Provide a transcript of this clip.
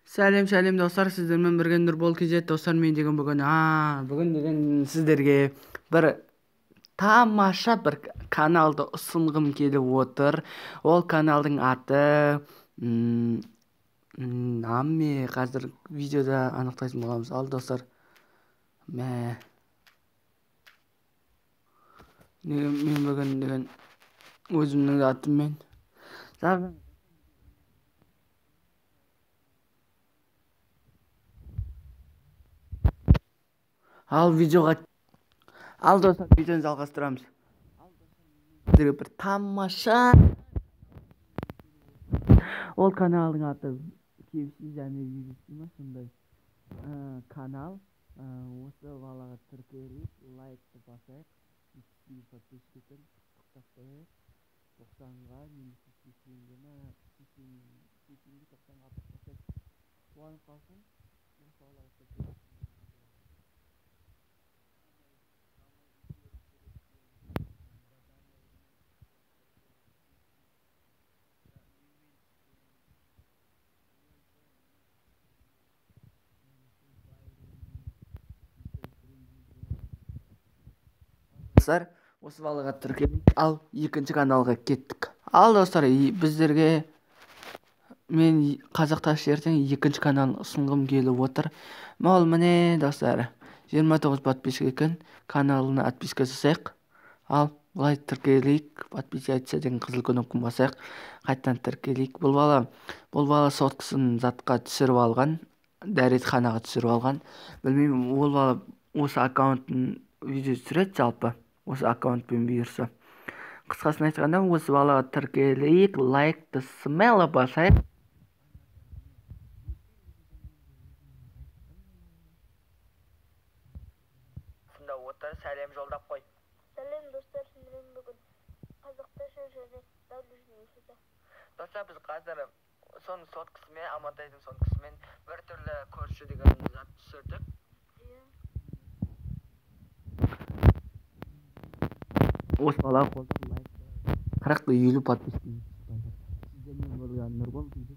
Сәлем достар, сіздермен бірге Нұрбол KZ достар. Мен деген бүгін деген сіздерге бір тамаша бір каналды ұсынғым келіп отыр. Ол каналдың аты аме қазір видеода анықтайтын боламыз. Ал достар, мен бүгін деген өзімнің атыммен ал достар, видеоны жалғастырамыз. Сіздерге бір тамаша ол каналдың аты KFC және BBC ма сондай канал. Осы балаға тіркеліп лайкты басайық, подписчикін құттықтап қояйық. 90-ға немесе 80-ге 90-ға бассақ қуанып қалсын. Осы балаға тіркеліп осы балаға тіркеліп ал екінші каналға кеттік. Ал достар, біздерге мен қазақтас ертең екінші каналын ұсынғым келіп отыр. Мол міне достар, 29 подписчик екен, каналына подписка жасайық. Ал былай тіркелейік, подписка айтса деген қызыл кнопканы басайық, қайттан тіркелейік. Бұл бала соткасын затқа түсіріп алған, дәретханаға түсіріп алған. Білмеймін, ол бала осы аккаунттың видео түсіреді жалпы, осы аккаунтпен бұйырса. Қысқасын айтқанда, осы балаға тіркелейік, лайкты смело басайық. Сонда отыр, сәлем жолдап қой. Сәлем достар, сіздермен бүгін қазақсташа және дәулежін өседі. Достар, біз қазір соның соткасымен, Амантайдың соткасымен бір түрлі көрші деген зат түсірдік. Осы балаға қолдап лайк 40-50 подписка. Сіздермен бірге Нұрбол KZ.